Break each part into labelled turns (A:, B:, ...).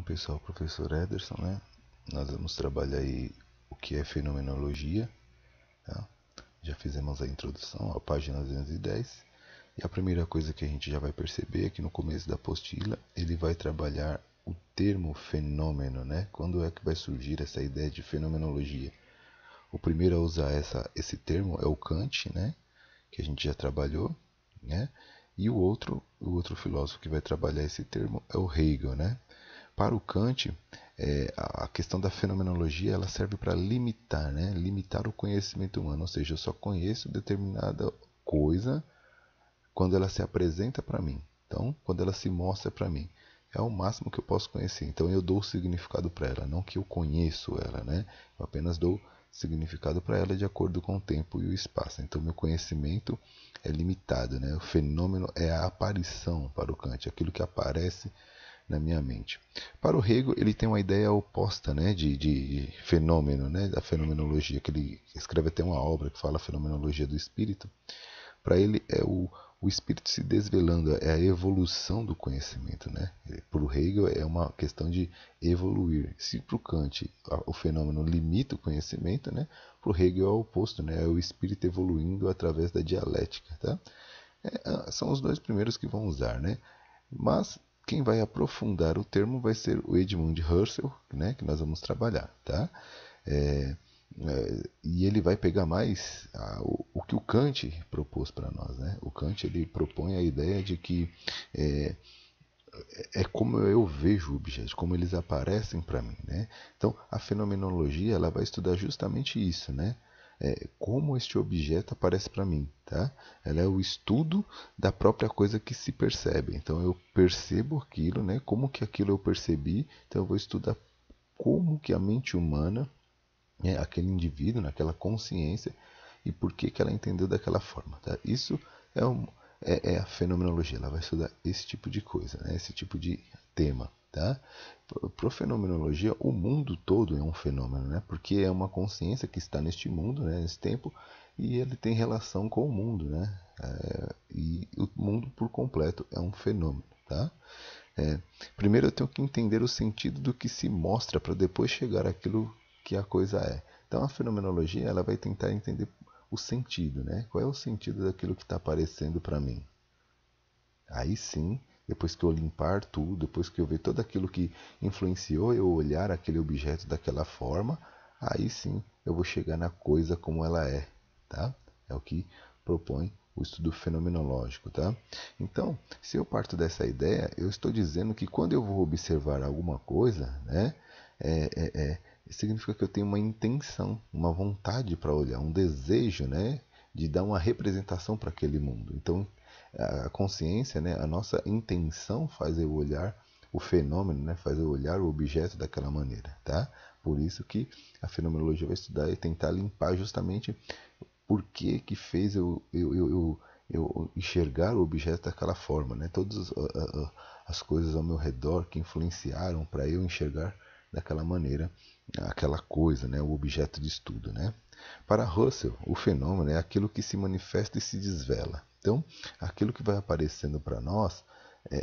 A: Pessoal, professor Ederson, né? Nós vamos trabalhar aí o que é fenomenologia, tá? Já fizemos a introdução, a página 210. E a primeira coisa que a gente já vai perceber é que no começo da apostila ele vai trabalhar o termo fenômeno, né? Quando é que vai surgir essa ideia de fenomenologia? O primeiro a usar esse termo é o Kant, né? Que a gente já trabalhou, né? E o outro filósofo que vai trabalhar esse termo é o Hegel, né? Para o Kant, a questão da fenomenologia ela serve para limitar, né? Limitar o conhecimento humano, ou seja, eu só conheço determinada coisa quando ela se apresenta para mim. Então, quando ela se mostra para mim, é o máximo que eu posso conhecer. Então, eu dou significado para ela, não que eu conheço ela, né? Eu apenas dou significado para ela de acordo com o tempo e o espaço. Então, meu conhecimento é limitado, né? O fenômeno é a aparição para o Kant, aquilo que aparece na minha mente. Para o Hegel, ele tem uma ideia oposta, né, de fenômeno, né, da fenomenologia, que ele escreve até uma obra que fala a fenomenologia do espírito. Para ele é o espírito se desvelando, é a evolução do conhecimento, né? Para o Hegel é uma questão de evoluir. Se para o Kant o fenômeno limita o conhecimento, né? Para o Hegel é o oposto, né? É o espírito evoluindo através da dialética, tá? São os dois primeiros que vão usar, né? Mas quem vai aprofundar o termo vai ser o Edmund Husserl, né, que nós vamos trabalhar, tá? É, e ele vai pegar mais o que o Kant propôs para nós, né? O Kant ele propõe a ideia de que é, é como eu vejo objetos, como eles aparecem para mim, né? Então a fenomenologia ela vai estudar justamente isso, né? Como este objeto aparece para mim, tá? Ela é o estudo da própria coisa que se percebe. Então eu percebo aquilo, né? Como que aquilo eu percebi, então eu vou estudar como que a mente humana, né? Aquele indivíduo, naquela consciência, e por que que ela entendeu daquela forma, tá? Isso é, é a fenomenologia, ela vai estudar esse tipo de coisa, né? Esse tipo de tema, tá? Para a fenomenologia, o mundo todo é um fenômeno, né? Porque é uma consciência que está neste mundo, né? Nesse tempo, e ele tem relação com o mundo, né? E o mundo por completo é um fenômeno, tá? É, primeiro eu tenho que entender o sentido do que se mostra para depois chegar àquilo que a coisa é. Então a fenomenologia ela vai tentar entender o sentido, né? Qual é o sentido daquilo que está aparecendo para mim? Aí sim, depois que eu limpar tudo, depois que eu ver tudo aquilo que influenciou eu olhar aquele objeto daquela forma, aí sim eu vou chegar na coisa como ela é, tá? É o que propõe o estudo fenomenológico, tá? Então, se eu parto dessa ideia, eu estou dizendo que quando eu vou observar alguma coisa, né, é, é, é, significa que eu tenho uma intenção, uma vontade para olhar, um desejo, né, de dar uma representação para aquele mundo. Então, a consciência, né, a nossa intenção faz eu olhar o fenômeno, né, faz eu olhar o objeto daquela maneira, tá? Por isso que a fenomenologia vai estudar e tentar limpar justamente por que que fez eu enxergar o objeto daquela forma, né? Todas as coisas ao meu redor que influenciaram para eu enxergar daquela maneira aquela coisa, né? O objeto de estudo, né? Para Russell, o fenômeno é aquilo que se manifesta e se desvela. Então, aquilo que vai aparecendo para nós,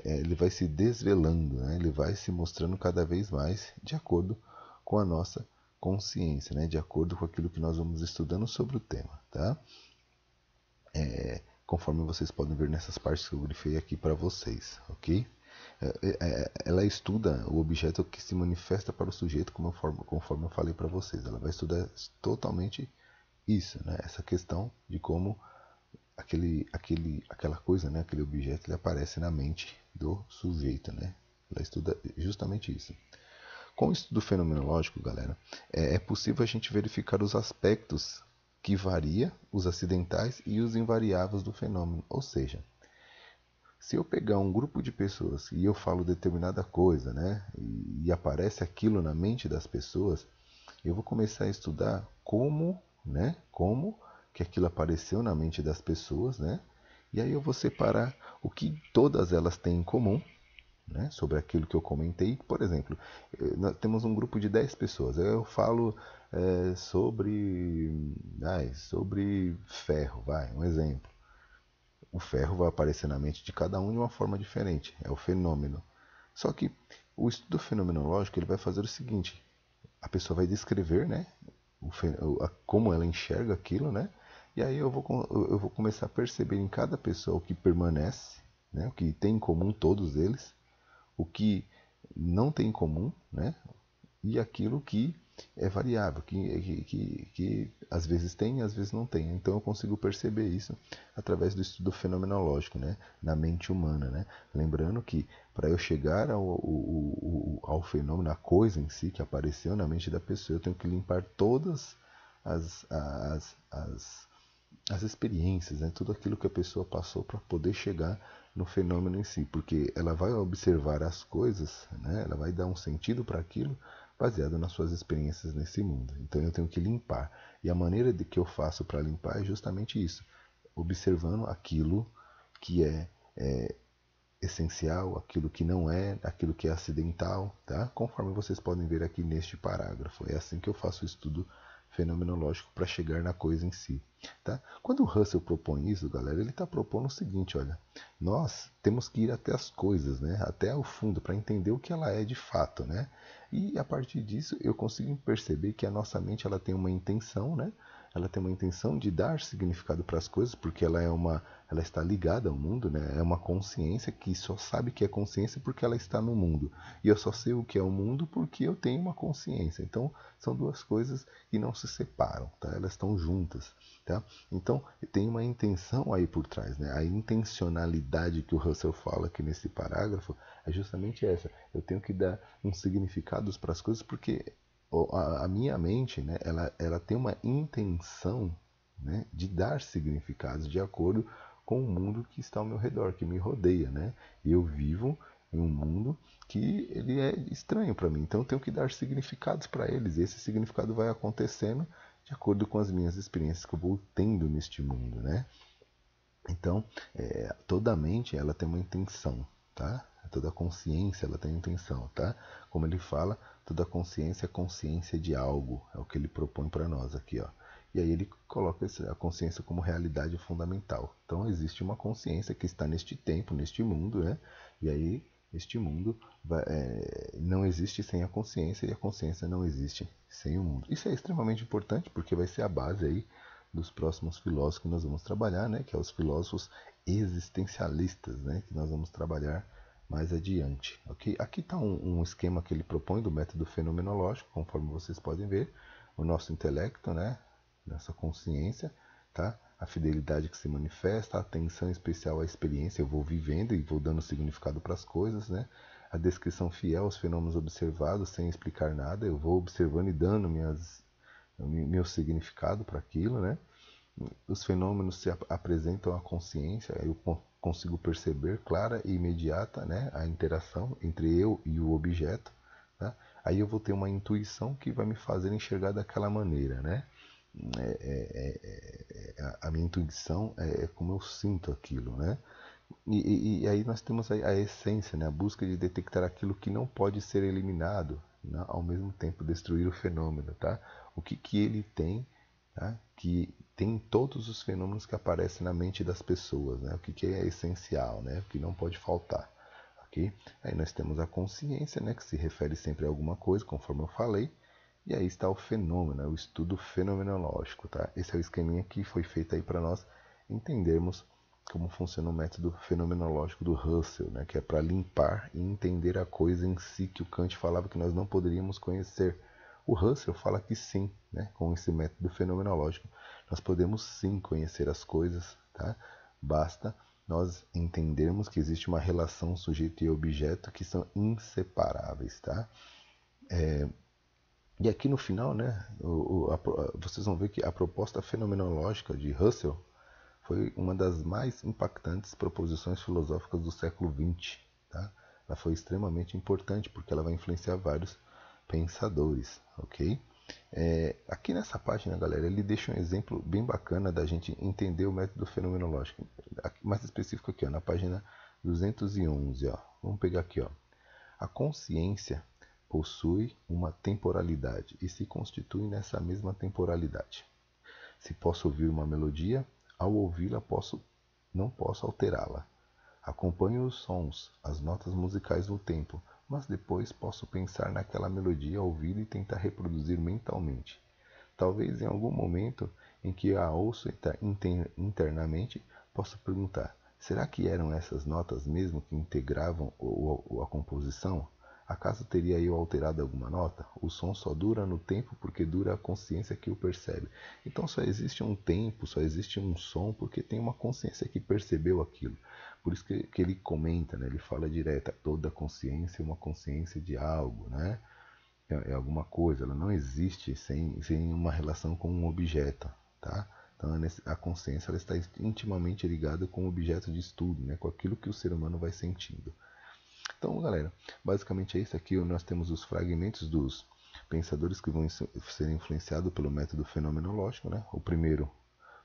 A: ele vai se desvelando, né? Ele vai se mostrando cada vez mais de acordo com a nossa consciência, né? De acordo com aquilo que nós vamos estudando sobre o tema, tá? Conforme vocês podem ver nessas partes que eu grifei aqui para vocês, ok? Ela estuda o objeto que se manifesta para o sujeito, conforme eu falei para vocês. Ela vai estudar totalmente isso, né? Essa questão de como aquela coisa, né? Aquele objeto, ele aparece na mente do sujeito, né? Ela estuda justamente isso. Com o estudo fenomenológico, galera, é possível a gente verificar os aspectos que varia, os acidentais e os invariáveis do fenômeno. Ou seja, se eu pegar um grupo de pessoas e eu falo determinada coisa, né, e aparece aquilo na mente das pessoas, eu vou começar a estudar como, né, como que aquilo apareceu na mente das pessoas, né, e aí eu vou separar o que todas elas têm em comum, né, sobre aquilo que eu comentei. Por exemplo, nós temos um grupo de 10 pessoas. Eu falo sobre ferro, um exemplo. O ferro vai aparecer na mente de cada um de uma forma diferente, é o fenômeno. Só que O estudo fenomenológico ele vai fazer o seguinte: a pessoa vai descrever, né, como ela enxerga aquilo, né, e aí eu vou começar a perceber em cada pessoa o que permanece, né, o que tem em comum todos eles, o que não tem em comum, né, e aquilo que é variável, que às vezes tem e às vezes não tem. Então eu consigo perceber isso através do estudo fenomenológico, né, na mente humana. Né? Lembrando que para eu chegar ao fenômeno, a coisa em si que apareceu na mente da pessoa, eu tenho que limpar todas as, as, as, as experiências, né? Tudo aquilo que a pessoa passou para poder chegar no fenômeno em si, porque ela vai observar as coisas, né? Ela vai dar um sentido para aquilo baseado nas suas experiências nesse mundo. Então eu tenho que limpar. E a maneira de que eu faço para limpar é justamente isso, observando aquilo que é essencial, aquilo que não é, aquilo que é acidental, tá? Conforme vocês podem ver aqui neste parágrafo. É assim que eu faço o estudo fenomenológico para chegar na coisa em si. Tá? Quando o Russell propõe isso, galera, ele está propondo o seguinte, olha, nós temos que ir até as coisas, né? Até o fundo, para entender o que ela é de fato, né? E a partir disso eu consigo perceber que a nossa mente ela tem uma intenção, né? Ela tem uma intenção de dar significado para as coisas, porque ela está ligada ao mundo, né? É uma consciência que só sabe que é consciência porque ela está no mundo. E eu só sei o que é o mundo porque eu tenho uma consciência. Então, são duas coisas que não se separam, tá? Elas estão juntas, tá? Então, tem uma intenção aí por trás, né? A intencionalidade que o Russell fala aqui nesse parágrafo é justamente essa. Eu tenho que dar um significado para as coisas porque a minha mente, né, ela tem uma intenção, né, de dar significados de acordo com o mundo que está ao meu redor, que me rodeia, né? E eu vivo em um mundo que ele é estranho para mim, então eu tenho que dar significados para eles. E esse significado vai acontecendo de acordo com as minhas experiências que eu vou tendo neste mundo, né? Então, toda mente ela tem uma intenção, tá? Toda consciência ela tem intenção, tá? Como ele fala, toda consciência é consciência de algo, é o que ele propõe para nós aqui, ó. E aí ele coloca a consciência como realidade fundamental. Então existe uma consciência que está neste tempo, neste mundo, né? E aí este mundo não existe sem a consciência e a consciência não existe sem o mundo. Isso é extremamente importante porque vai ser a base aí dos próximos filósofos que nós vamos trabalhar, né? Que é os filósofos existencialistas, né? Que nós vamos trabalhar mais adiante, ok? Aqui está um esquema que ele propõe do método fenomenológico, conforme vocês podem ver, o nosso intelecto, né? Nossa consciência, tá? A fidelidade que se manifesta, a atenção especial à experiência, eu vou vivendo e vou dando significado para as coisas, né? A descrição fiel aos fenômenos observados sem explicar nada, eu vou observando e dando meu significado para aquilo, né? Os fenômenos se apresentam à consciência, eu consigo perceber clara e imediata, né, a interação entre eu e o objeto, tá? Aí eu vou ter uma intuição que vai me fazer enxergar daquela maneira, né? A minha intuição é como eu sinto aquilo, né? E aí nós temos a essência, né? A busca de detectar aquilo que não pode ser eliminado, né? Ao mesmo tempo destruir o fenômeno, tá? O que ele tem, tá? Que tem todos os fenômenos que aparecem na mente das pessoas, né? O que é essencial, né? O que não pode faltar, ok? Aí nós temos a consciência, né? Que se refere sempre a alguma coisa, conforme eu falei. E aí está o fenômeno, o estudo fenomenológico, tá? Esse é o esqueminha que foi feito aí para nós entendermos como funciona o método fenomenológico do Russell, né? Que é para limpar e entender a coisa em si, que o Kant falava que nós não poderíamos conhecer. O Russell fala que sim, né? Com esse método fenomenológico, nós podemos sim conhecer as coisas, tá? Basta nós entendermos que existe uma relação sujeito e objeto que são inseparáveis, tá? E aqui no final, né, vocês vão ver que a proposta fenomenológica de Russell foi uma das mais impactantes proposições filosóficas do século XX. Tá? Ela foi extremamente importante porque ela vai influenciar vários pensadores, ok? Aqui nessa página, galera, ele deixa um exemplo bem bacana da gente entender o método fenomenológico. Mais específico aqui, ó, na página 211. Ó. Vamos pegar aqui. Ó. A consciência possui uma temporalidade e se constitui nessa mesma temporalidade. Se posso ouvir uma melodia, ao ouvi-la não posso alterá-la. Acompanho os sons, as notas musicais no tempo, mas depois posso pensar naquela melodia ao ouvido e tentar reproduzir mentalmente. Talvez em algum momento em que a ouço internamente, possa perguntar: será que eram essas notas mesmo que integravam a composição? Acaso teria eu alterado alguma nota? O som só dura no tempo porque dura a consciência que o percebe. Então só existe um tempo, só existe um som porque tem uma consciência que percebeu aquilo. Por isso que ele comenta, né? Ele fala direto: toda consciência é uma consciência de algo, né? É alguma coisa, ela não existe sem uma relação com um objeto, tá? Então a consciência ela está intimamente ligada com o objeto de estudo, né? Com aquilo que o ser humano vai sentindo. Então, galera, basicamente é isso aqui. Nós temos os fragmentos dos pensadores que vão ser influenciados pelo método fenomenológico, né? O primeiro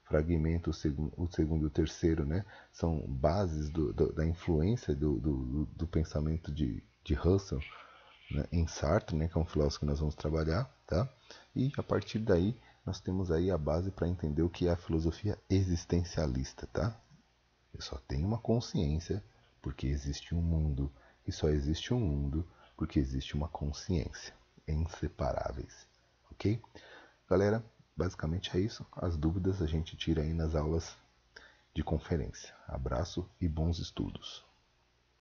A: fragmento, o segundo e o terceiro, né? São bases da influência do pensamento de Russell, né, em Sartre, né, que é um filósofo que nós vamos trabalhar, tá? E a partir daí nós temos aí a base para entender o que é a filosofia existencialista, tá? Eu só tenho uma consciência porque existe um mundo, e só existe um mundo porque existe uma consciência, inseparáveis, ok? Galera, basicamente é isso. As dúvidas a gente tira aí nas aulas de conferência. Abraço e bons estudos.